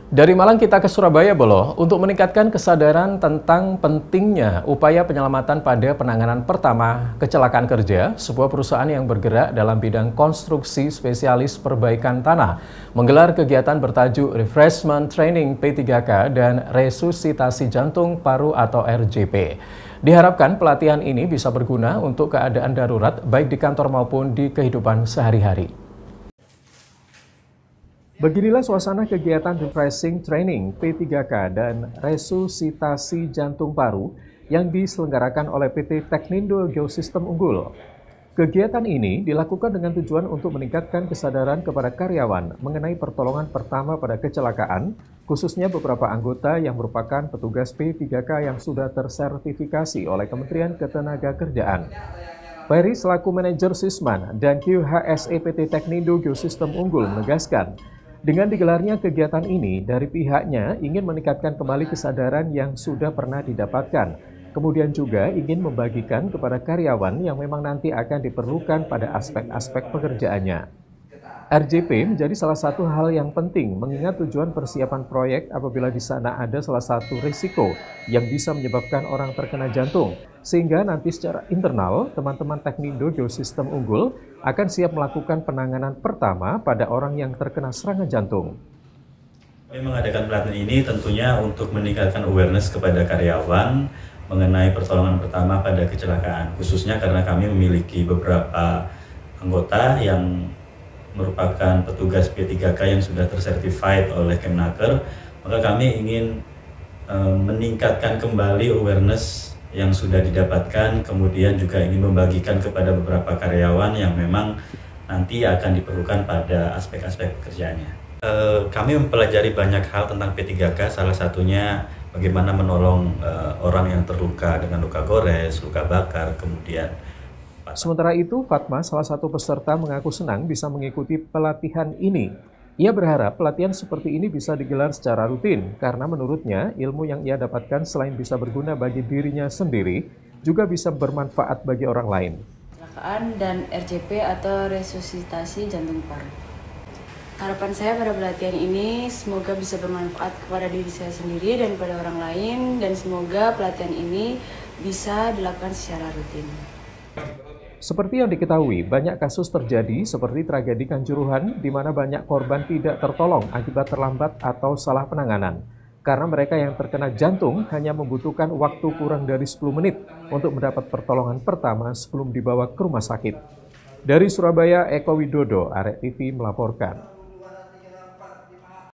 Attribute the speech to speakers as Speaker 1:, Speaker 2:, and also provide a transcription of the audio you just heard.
Speaker 1: Dari Malang kita ke Surabaya, Bolo, untuk meningkatkan kesadaran tentang pentingnya upaya penyelamatan pada penanganan pertama kecelakaan kerja, sebuah perusahaan yang bergerak dalam bidang konstruksi spesialis perbaikan tanah menggelar kegiatan bertajuk Refreshment Training P3K dan Resusitasi Jantung Paru atau RJP. Diharapkan pelatihan ini bisa berguna untuk keadaan darurat baik di kantor maupun di kehidupan sehari-hari. Beginilah suasana kegiatan Refreshing Training P3K dan Resusitasi Jantung Paru yang diselenggarakan oleh PT Teknindo Geosistem Unggul. Kegiatan ini dilakukan dengan tujuan untuk meningkatkan kesadaran kepada karyawan mengenai pertolongan pertama pada kecelakaan, khususnya beberapa anggota yang merupakan petugas P3K yang sudah tersertifikasi oleh Kementerian Ketenagakerjaan. Ferry selaku manajer Sisman dan QHSE PT Teknindo Geosistem Unggul menegaskan, dengan digelarnya kegiatan ini, dari pihaknya ingin meningkatkan kembali kesadaran yang sudah pernah didapatkan. Kemudian juga ingin membagikan kepada karyawan yang memang nanti akan diperlukan pada aspek-aspek pekerjaannya. RJP menjadi salah satu hal yang penting mengingat tujuan persiapan proyek apabila di sana ada salah satu risiko yang bisa menyebabkan orang terkena jantung. Sehingga nanti secara internal, teman-teman Teknindo Geosistem Unggul akan siap melakukan penanganan pertama pada orang yang terkena serangan jantung.
Speaker 2: Kami mengadakan pelatihan ini tentunya untuk meningkatkan awareness kepada karyawan mengenai pertolongan pertama pada kecelakaan. Khususnya karena kami memiliki beberapa anggota yang merupakan petugas P3K yang sudah tersertified oleh Kemnaker, maka kami ingin meningkatkan kembali awareness yang sudah didapatkan, kemudian juga ingin membagikan kepada beberapa karyawan yang memang nanti akan diperlukan pada aspek-aspek pekerjaannya. Kami mempelajari banyak hal tentang P3K, salah satunya bagaimana menolong orang yang terluka dengan luka gores, luka bakar, kemudian
Speaker 1: sementara itu, Fatma, salah satu peserta, mengaku senang bisa mengikuti pelatihan ini. Ia berharap pelatihan seperti ini bisa digelar secara rutin, karena menurutnya ilmu yang ia dapatkan selain bisa berguna bagi dirinya sendiri, juga bisa bermanfaat bagi orang lain.
Speaker 3: Kecelakaan dan RJP atau resusitasi jantung paru. Harapan saya pada pelatihan ini semoga bisa bermanfaat kepada diri saya sendiri dan kepada orang lain, dan semoga pelatihan ini bisa dilakukan secara rutin.
Speaker 1: Seperti yang diketahui, banyak kasus terjadi seperti tragedi Kanjuruhan di mana banyak korban tidak tertolong akibat terlambat atau salah penanganan. Karena mereka yang terkena jantung hanya membutuhkan waktu kurang dari 10 menit untuk mendapat pertolongan pertama sebelum dibawa ke rumah sakit. Dari Surabaya, Eko Widodo, Arek TV melaporkan.